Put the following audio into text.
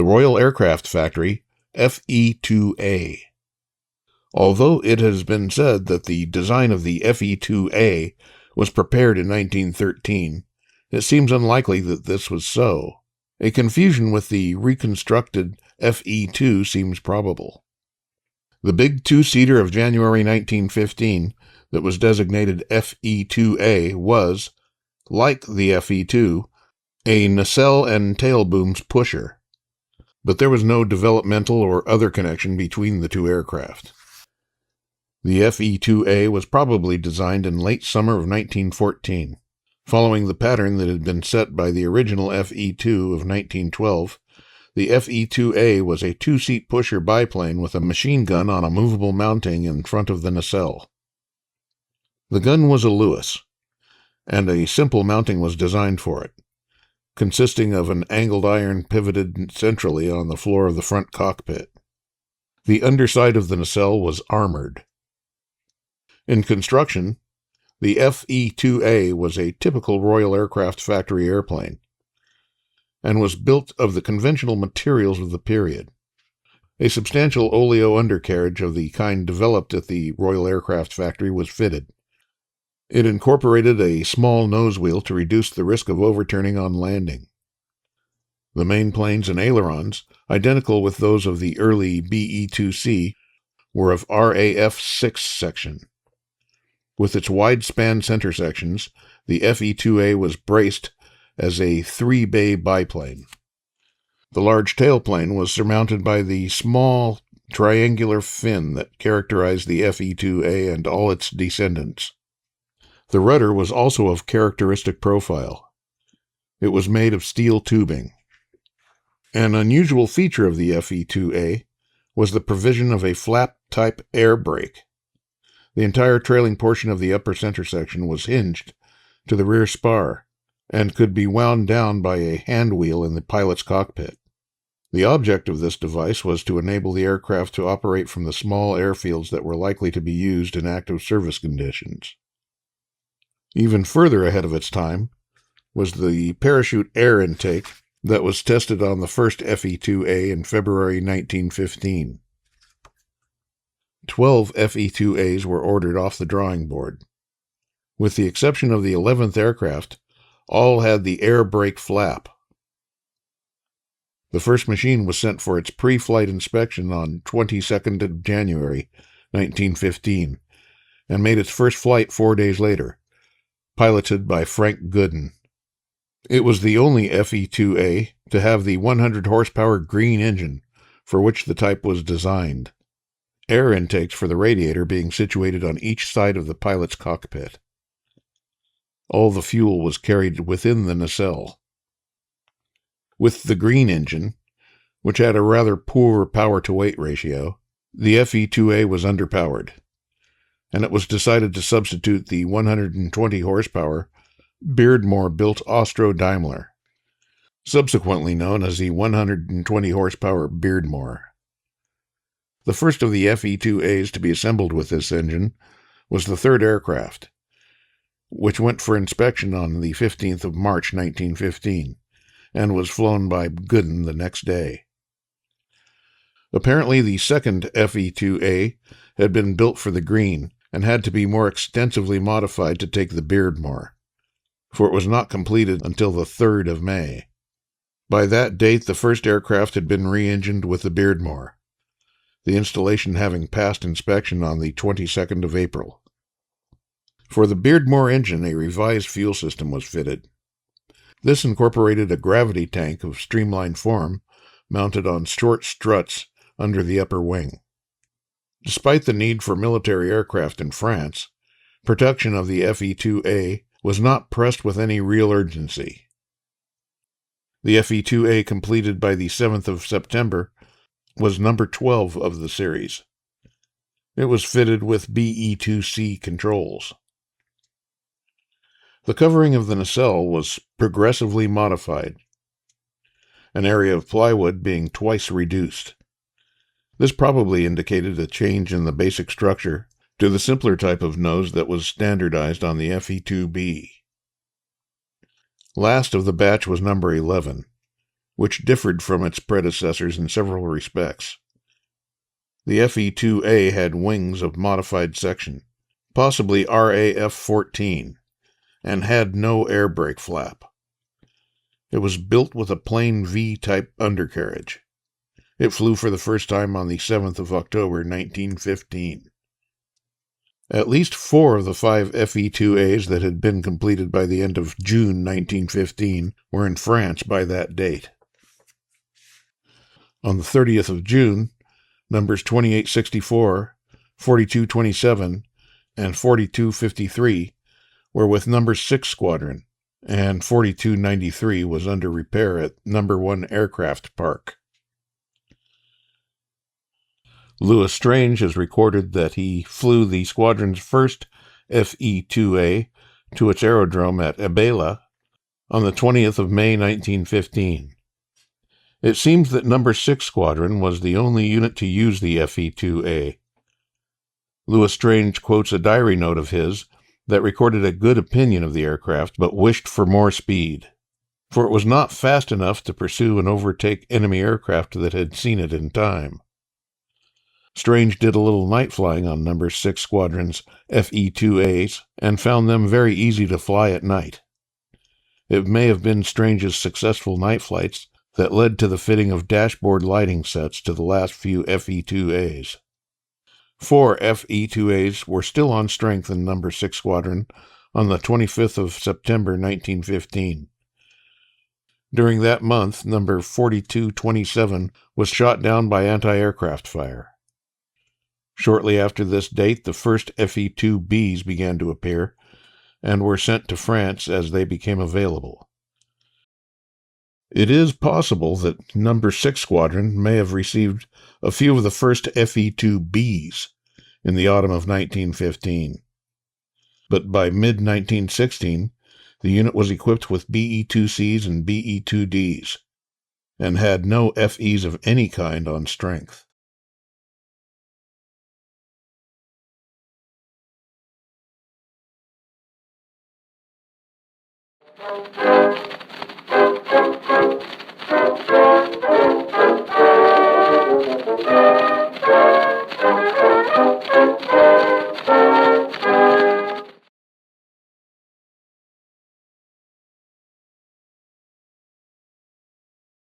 the Royal Aircraft Factory F.E.2a. Although it has been said that the design of the F.E.2a was prepared in 1913, it seems unlikely that this was so. A confusion with the reconstructed F.E.2 seems probable. The big two-seater of January 1915 that was designated F.E.2a was, like the F.E.2, a nacelle and tail booms pusher, but there was no developmental or other connection between the two aircraft. The F.E.2a was probably designed in late summer of 1914. Following the pattern that had been set by the original F.E.2 of 1912, the F.E.2a was a two-seat pusher biplane with a machine gun on a movable mounting in front of the nacelle. The gun was a Lewis, and a simple mounting was designed for it, consisting of an angled iron pivoted centrally on the floor of the front cockpit. The underside of the nacelle was armored. In construction, the F.E.2a was a typical Royal Aircraft Factory airplane, and was built of the conventional materials of the period. A substantial oleo undercarriage of the kind developed at the Royal Aircraft Factory was fitted. It incorporated a small nose wheel to reduce the risk of overturning on landing. The main planes and ailerons, identical with those of the early BE-2C, were of RAF 6 section. With its wide-span center sections, the F.E.2a was braced as a three-bay biplane. The large tailplane was surmounted by the small triangular fin that characterized the F.E.2a and all its descendants. The rudder was also of characteristic profile. It was made of steel tubing. An unusual feature of the F.E.2a was the provision of a flap-type air brake. The entire trailing portion of the upper center section was hinged to the rear spar and could be wound down by a hand wheel in the pilot's cockpit. The object of this device was to enable the aircraft to operate from the small airfields that were likely to be used in active service conditions. Even further ahead of its time was the parachute air intake that was tested on the first F.E.2a in February 1915. 12 F.E.2as were ordered off the drawing board. With the exception of the 11th aircraft, all had the air brake flap. The first machine was sent for its pre-flight inspection on 22nd of January 1915 and made its first flight 4 days later, piloted by Frank Gooden. It was the only F.E.2a to have the 100-horsepower green engine for which the type was designed, air intakes for the radiator being situated on each side of the pilot's cockpit. All the fuel was carried within the nacelle. With the green engine, which had a rather poor power-to-weight ratio, the F.E.2a was underpowered, and it was decided to substitute the 120-horsepower Beardmore-built Austro-Daimler, subsequently known as the 120-horsepower Beardmore. The first of the F.E.2as to be assembled with this engine was the third aircraft, which went for inspection on the 15th of March 1915, and was flown by Gooden the next day. Apparently the second F.E.2a had been built for the green, and had to be more extensively modified to take the Beardmore, for it was not completed until the 3rd of May. By that date, the first aircraft had been re-engined with the Beardmore, the installation having passed inspection on the 22nd of April. For the Beardmore engine, a revised fuel system was fitted. This incorporated a gravity tank of streamlined form mounted on short struts under the upper wing. Despite the need for military aircraft in France, production of the F.E.2a was not pressed with any real urgency. The F.E.2a, completed by the 7th of September, was number 12 of the series. It was fitted with BE-2C controls. The covering of the nacelle was progressively modified, an area of plywood being twice reduced. This probably indicated a change in the basic structure to the simpler type of nose that was standardized on the F.E.2b. Last of the batch was number 11, which differed from its predecessors in several respects. The F.E.2a had wings of modified section, possibly RAF-14, and had no air brake flap. It was built with a plain V-type undercarriage. It flew for the first time on the 7th of October, 1915. At least 4 of the 5 F.E.2as that had been completed by the end of June 1915 were in France by that date. On the 30th of June, numbers 2864, 4227, and 4253 were with number 6 Squadron, and 4293 was under repair at Royal Aircraft Park. Louis Strange has recorded that he flew the squadron's first F.E.2a to its aerodrome at Abela on the 20th of May 1915. It seems that number 6 Squadron was the only unit to use the F.E.2a. Louis Strange quotes a diary note of his that recorded a good opinion of the aircraft, but wished for more speed, for it was not fast enough to pursue and overtake enemy aircraft that had seen it in time. Strange did a little night flying on number 6 Squadron's F.E.2as and found them very easy to fly at night. It may have been Strange's successful night flights that led to the fitting of dashboard lighting sets to the last few F.E.2as. 4 F.E.2as were still on strength in number 6 Squadron on the 25th of September 1915. During that month, number 4227 was shot down by anti-aircraft fire. Shortly after this date, the first F.E.2bs began to appear and were sent to France as they became available. It is possible that number 6 Squadron may have received a few of the first F.E.2bs in the autumn of 1915. But by mid-1916, the unit was equipped with BE-2Cs and BE-2Ds, and had no FEs of any kind on strength.